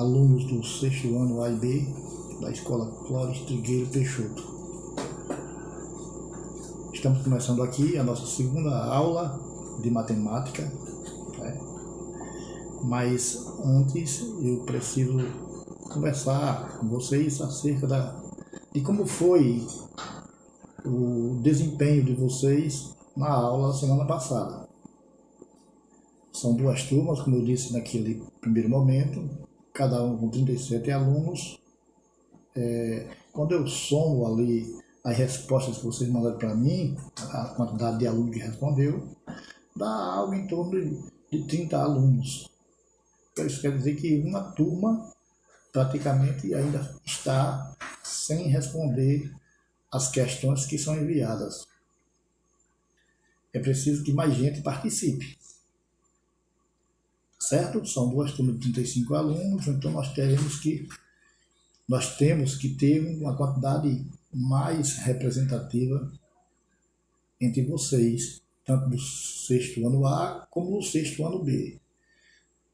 alunos do sexto ano A e B da Escola Clóris Trigueiro Peixoto. Estamos começando aqui a nossa segunda aula de matemática, né? Mas antes eu preciso conversar com vocês acerca de como foi o desempenho de vocês na aula semana passada. São duas turmas, como eu disse naquele primeiro momento, cada um com 37 alunos. Quando eu somo ali as respostas que vocês mandaram para mim, a quantidade de alunos que respondeu, dá algo em torno de 30 alunos. Isso quer dizer que uma turma praticamente ainda está sem responder as questões que são enviadas. É preciso que mais gente participe. Certo? São duas turmas de 35 alunos, então nós temos que ter uma quantidade mais representativa entre vocês, tanto do sexto ano A como do sexto ano B.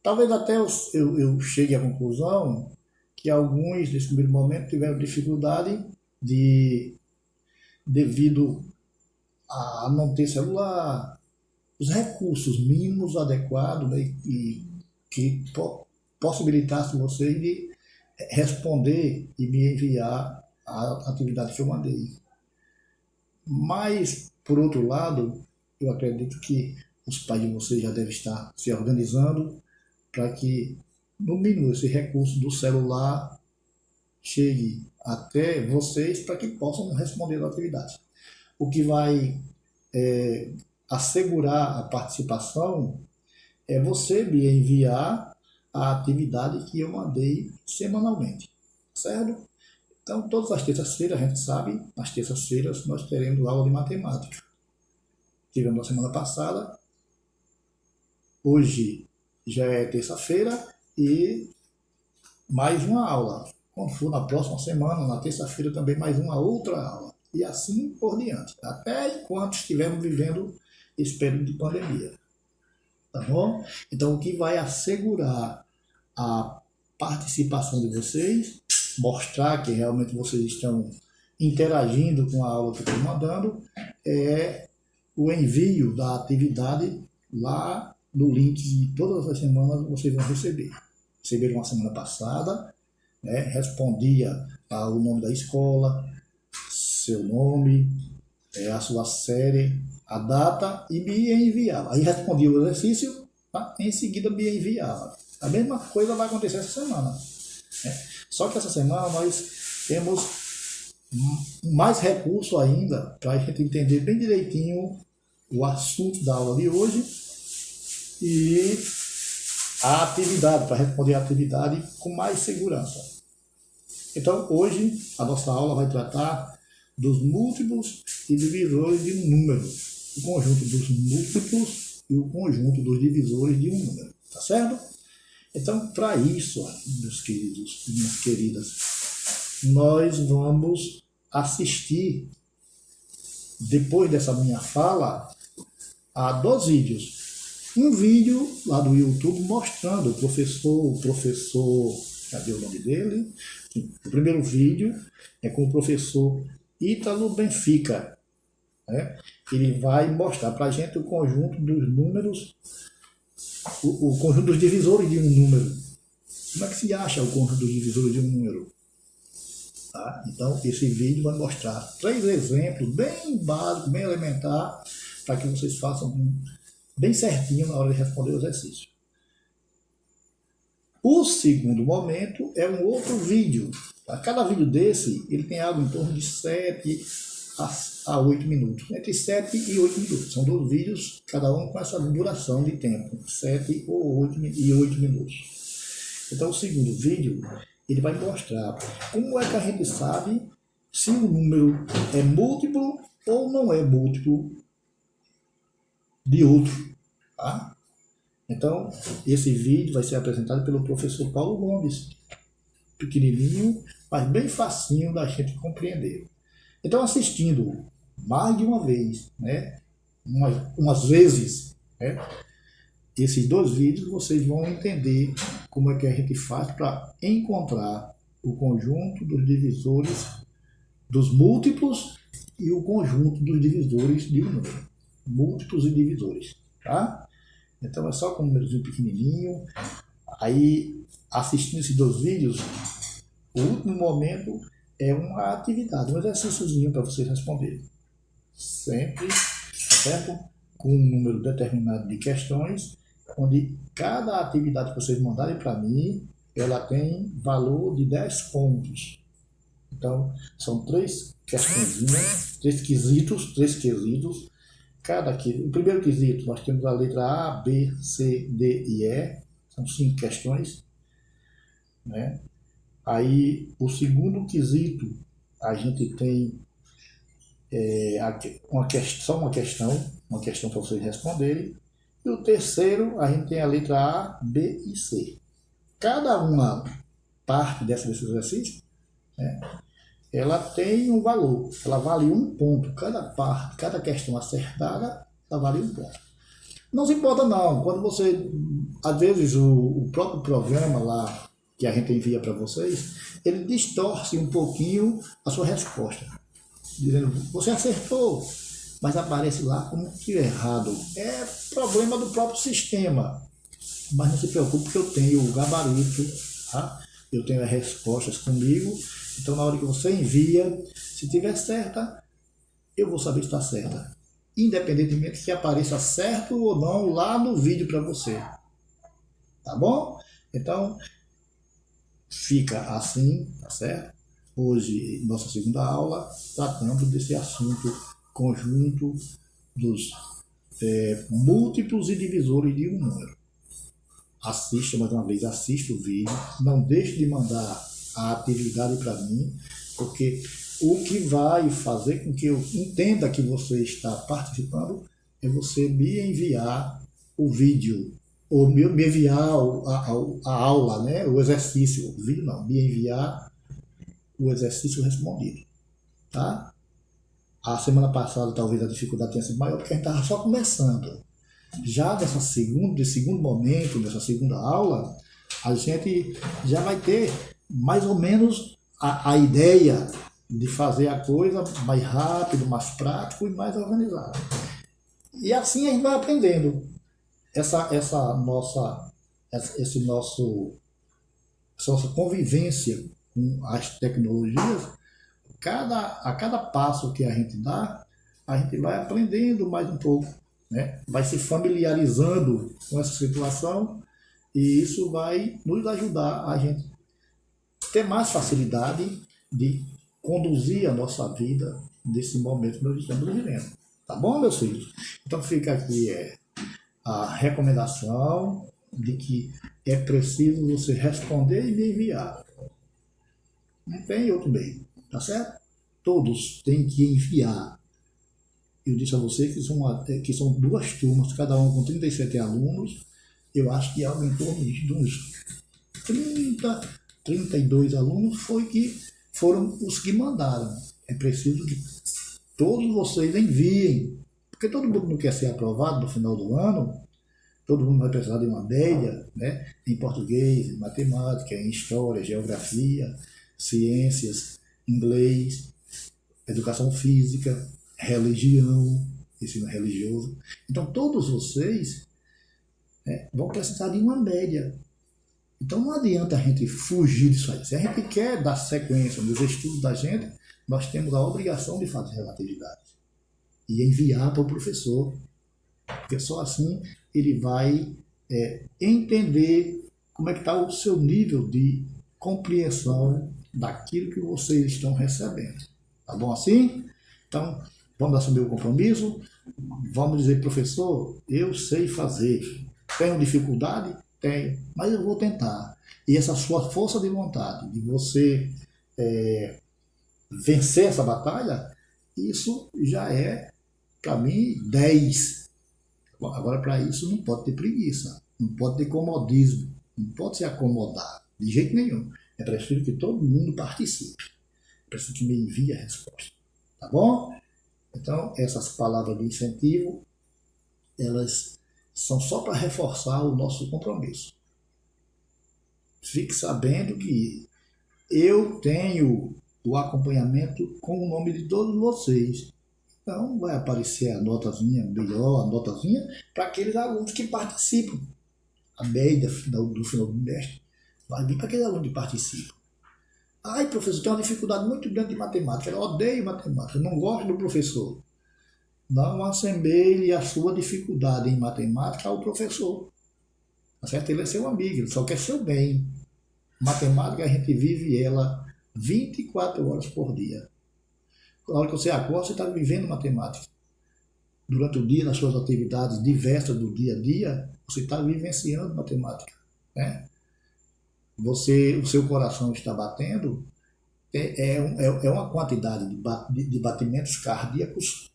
Talvez até eu chegue à conclusão que alguns, nesse primeiro momento, tiveram dificuldade devido a não ter celular, os recursos mínimos adequados, né, e que possibilitassem vocês de responder e me enviar a atividade que eu mandei. Mas, por outro lado, eu acredito que os pais de vocês já devem estar se organizando para que, no mínimo, esse recurso do celular chegue até vocês para que possam responder a atividade. O que vai assegurar a participação é você me enviar a atividade que eu mandei semanalmente, certo? Então, todas as terças-feiras, a gente sabe, nas terças-feiras nós teremos aula de matemática. Tivemos na semana passada, hoje já é terça-feira e mais uma aula. Quando for na próxima semana, na terça-feira também mais uma outra aula. E assim por diante, até enquanto estivermos vivendo esse período de pandemia. Tá bom? Então, o que vai assegurar a participação de vocês, mostrar que realmente vocês estão interagindo com a aula que eu estou mandando, é o envio da atividade lá no link que todas as semanas vocês vão receber. Receberam uma semana passada, né? Respondia o nome da escola, seu nome, a sua série, a data e me enviava. Aí respondia o exercício, tá? Em seguida me enviava. A mesma coisa vai acontecer essa semana, né? Só que essa semana nós temos mais recurso ainda para a gente entender bem direitinho o assunto da aula de hoje e a atividade, para responder a atividade com mais segurança. Então, hoje, a nossa aula vai tratar dos múltiplos e divisores de um número, o conjunto dos múltiplos e o conjunto dos divisores de um número, tá certo? Então, para isso, meus queridos e minhas queridas, nós vamos assistir, depois dessa minha fala, a 2 vídeos. Um vídeo lá do YouTube mostrando o professor, cadê o nome dele? O primeiro vídeo é com o professor Ítalo Benfica, né? Ele vai mostrar para a gente o conjunto dos números, o conjunto dos divisores de um número. Como é que se acha o conjunto dos divisores de um número? Tá? Então, esse vídeo vai mostrar 3 exemplos bem básicos, bem elementar, para que vocês façam bem certinho na hora de responder o exercício. O segundo momento é um outro vídeo. Cada vídeo desse, ele tem algo em torno de 7 a 8 minutos. Entre 7 e 8 minutos. São 2 vídeos, cada um com essa duração de tempo. 7 ou 8 minutos. Então, o segundo vídeo, ele vai mostrar como é que a gente sabe se o número é múltiplo ou não é múltiplo de outro. Tá? Então, esse vídeo vai ser apresentado pelo professor Paulo Gomes. Pequenininho, mas bem facinho da gente compreender. Então, assistindo mais de uma vez, né? umas vezes, né? esses 2 vídeos vocês vão entender como é que a gente faz para encontrar o conjunto dos divisores dos múltiplos e o conjunto dos divisores de um número. Múltiplos e divisores, tá? Então é só com um númerozinho pequenininho. Aí, assistindo esses 2 vídeos, o último momento é uma atividade, um exercíciozinho para vocês responderem. Sempre, tá certo? Com um número determinado de questões, onde cada atividade que vocês mandarem para mim, ela tem valor de 10 pontos. Então, são 3 questõezinhas, 3 quesitos. O primeiro quesito, nós temos a letra A, B, C, D e E, são 5 questões, né? Aí, o segundo quesito, a gente tem só uma questão para vocês responderem. E o terceiro, a gente tem a letra A, B e C. Cada uma parte desse exercício, né, ela tem um valor, ela vale 1 ponto. Cada questão acertada, ela vale 1 ponto. Não se importa não, quando você, às vezes o próprio programa lá, que a gente envia para vocês, ele distorce um pouquinho a sua resposta, dizendo, você acertou, mas aparece lá como que errado. É problema do próprio sistema, mas não se preocupe porque eu tenho o gabarito, tá? Eu tenho as respostas comigo, então na hora que você envia, se tiver certa, eu vou saber se está certa, independentemente se apareça certo ou não lá no vídeo para você, tá bom? Então, fica assim, tá certo? Hoje, nossa segunda aula, tratando desse assunto conjunto dos múltiplos e divisores de um número. Assista mais uma vez, assista o vídeo, não deixe de mandar a atividade para mim, porque o que vai fazer com que eu entenda que você está participando é você me enviar o vídeo, ou me enviar a aula, né? O exercício, o vídeo não, me enviar o exercício respondido, tá? A semana passada talvez a dificuldade tenha sido maior porque a gente estava só começando. Já nesse segundo momento, nessa segunda aula, a gente já vai ter mais ou menos a ideia de fazer a coisa mais rápido, mais prático e mais organizado. E assim a gente vai aprendendo. Essa nossa convivência com as tecnologias, a cada passo que a gente dá, a gente vai aprendendo mais um pouco, né? Vai se familiarizando com essa situação e isso vai nos ajudar a gente ter mais facilidade de conduzir a nossa vida nesse momento que nós estamos vivendo. Tá bom, meus filhos? Então fica aqui a recomendação de que é preciso você responder e me enviar. Não tem outro meio, tá certo? Todos têm que enviar. Eu disse a você que são 2 turmas, cada uma com 37 alunos. Eu acho que algo em torno de uns 32 alunos foram os que mandaram. É preciso que todos vocês enviem, porque todo mundo não quer ser aprovado no final do ano, todo mundo vai precisar de uma média, né? Em português, em matemática, em história, geografia, ciências, inglês, educação física, religião, ensino religioso. Então todos vocês vão precisar de uma média. Então não adianta a gente fugir disso aí. Se a gente quer dar sequência nos estudos da gente, nós temos a obrigação de fazer relatividade e enviar para o professor, porque só assim ele vai entender como é que está o seu nível de compreensão daquilo que vocês estão recebendo. Tá bom assim? Então, vamos assumir o compromisso, vamos dizer, professor, eu sei fazer. Tenho dificuldade? Tenho, mas eu vou tentar. E essa sua força de vontade, de você vencer essa batalha, isso já é, para mim, 10. Agora, para isso, não pode ter preguiça, não pode ter comodismo, não pode se acomodar, de jeito nenhum. É preciso que todo mundo participe. É preciso que me envie a resposta. Tá bom? Então, essas palavras de incentivo, elas são só para reforçar o nosso compromisso. Fique sabendo que eu tenho o acompanhamento com o nome de todos vocês. Então vai aparecer a notazinha melhor, a notazinha, para aqueles alunos que participam. A média do final do bimestre vai vir para aqueles alunos que participam. Ai, professor, tem uma dificuldade muito grande de matemática. Eu odeio matemática, eu não gosto do professor. Não assemelhe a sua dificuldade em matemática ao professor. Tá certo? Ele é seu amigo, ele só quer seu bem. Matemática, a gente vive ela 24 horas por dia. Na hora que você acorda, você está vivendo matemática. Durante o dia, nas suas atividades diversas do dia a dia, você está vivenciando matemática. Né? O seu coração está batendo, é uma quantidade de batimentos cardíacos,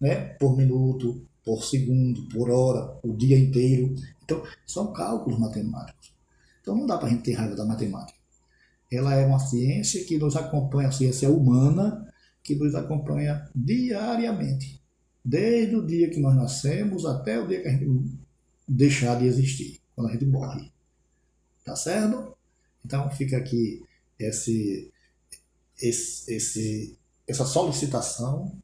né? Por minuto, por segundo, por hora, o dia inteiro. Então, são cálculos matemáticos. Então, não dá para a gente ter raiva da matemática. Ela é uma ciência que nos acompanha, a ciência humana, que nos acompanha diariamente. Desde o dia que nós nascemos até o dia que a gente deixar de existir, quando a gente morre. Tá certo? Então fica aqui essa solicitação,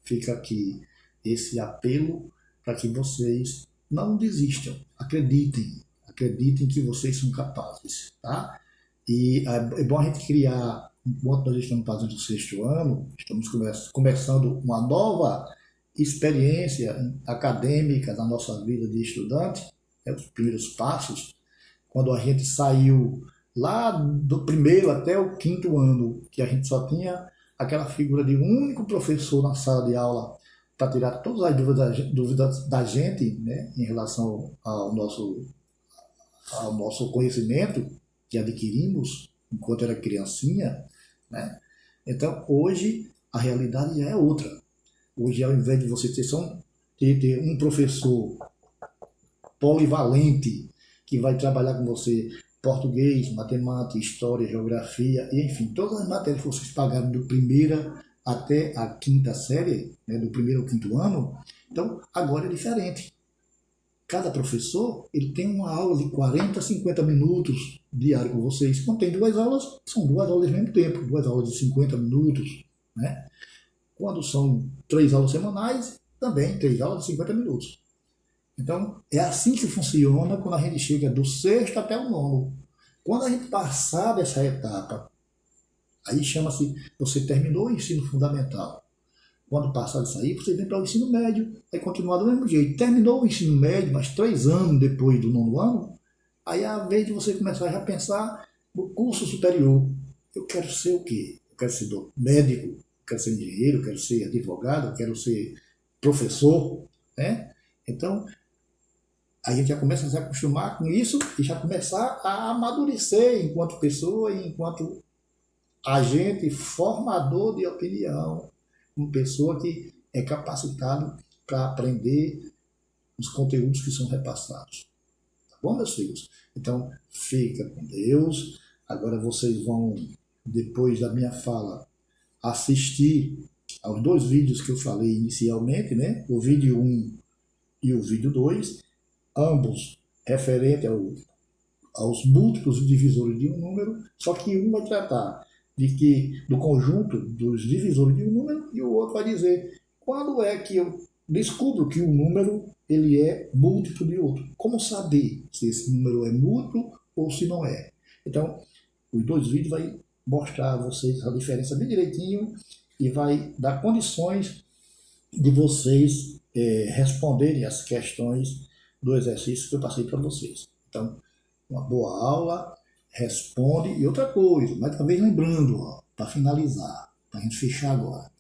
fica aqui esse apelo para que vocês não desistam, acreditem que vocês são capazes, tá? E é bom a gente criar, enquanto nós estamos fazendo o 6º ano, estamos começando uma nova experiência acadêmica na nossa vida de estudante, os primeiros passos, quando a gente saiu lá do primeiro até o 5º ano, que a gente só tinha aquela figura de um único professor na sala de aula para tirar todas as dúvidas da gente, né, em relação ao nosso conhecimento que adquirimos enquanto era criancinha, né? Então, hoje, a realidade já é outra. Hoje, ao invés de você ter um professor polivalente que vai trabalhar com você português, matemática, história, geografia, e, enfim, todas as matérias que vocês pagaram do primeira até a 5ª série, né, do primeiro ao 5º ano, então agora é diferente. Cada professor ele tem uma aula de 40, 50 minutos diário com vocês. Quando tem 2 aulas, são 2 aulas ao mesmo tempo, 2 aulas de 50 minutos. Né? Quando são 3 aulas semanais, também 3 aulas de 50 minutos. Então, é assim que funciona quando a gente chega do 6º até o 9º. Quando a gente passar dessa etapa, aí chama-se, você terminou o ensino fundamental. Quando passar disso aí, você vem para o ensino médio, vai continuar do mesmo jeito. Terminou o ensino médio, mas 3 anos depois do 9º ano, aí é a vez de você começar já a pensar no curso superior. Eu quero ser o quê? Eu quero ser médico, eu quero ser engenheiro, eu quero ser advogado, eu quero ser professor. Né? Então, a gente já começa a se acostumar com isso e já começar a amadurecer enquanto pessoa e enquanto agente formador de opinião, uma pessoa que é capacitado para aprender os conteúdos que são repassados. Tá bom, meus filhos? Então, fica com Deus. Agora vocês vão, depois da minha fala, assistir aos 2 vídeos que eu falei inicialmente, né? O vídeo 1 e o vídeo 2, ambos referentes aos múltiplos divisores de um número, só que um vai tratar do conjunto dos divisores de um número e o outro vai dizer quando é que eu descubro que um número ele é múltiplo de outro. Como saber se esse número é múltiplo ou se não é? Então, os 2 vídeos vai mostrar a vocês a diferença bem direitinho e vai dar condições de vocês responderem as questões do exercício que eu passei para vocês. Então, uma boa aula, responde. E outra coisa, mais uma vez lembrando, para finalizar, para a gente fechar agora,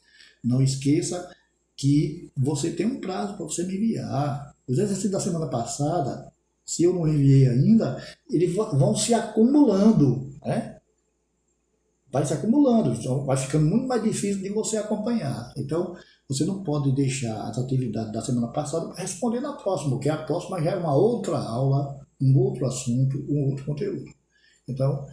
não esqueça que você tem um prazo para você me enviar. Os exercícios da semana passada, se eu não enviei ainda, eles vão se acumulando, né? Vai se acumulando, então vai ficando muito mais difícil de você acompanhar. Então, você não pode deixar as atividades da semana passada para responder na próxima, porque a próxima já é uma outra aula, um outro assunto, um outro conteúdo. Então,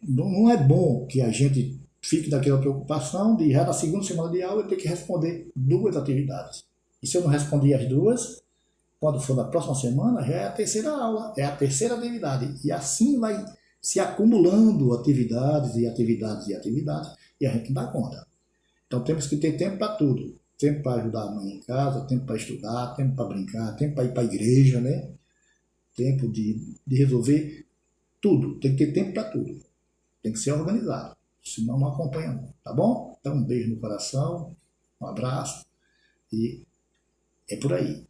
não é bom que a gente fique daquela preocupação de já na segunda semana de aula eu ter que responder 2 atividades. E se eu não responder as 2, quando for na próxima semana, já é a terceira aula, é a terceira atividade. E assim vai se acumulando atividades e atividades e atividades, e a gente não dá conta. Então temos que ter tempo para tudo. Tempo para ajudar a mãe em casa, tempo para estudar, tempo para brincar, tempo para ir para a igreja, né? Tempo de resolver tudo. Tem que ter tempo para tudo. Tem que ser organizado. Senão não acompanha não. Tá bom? Então um beijo no coração, um abraço e é por aí.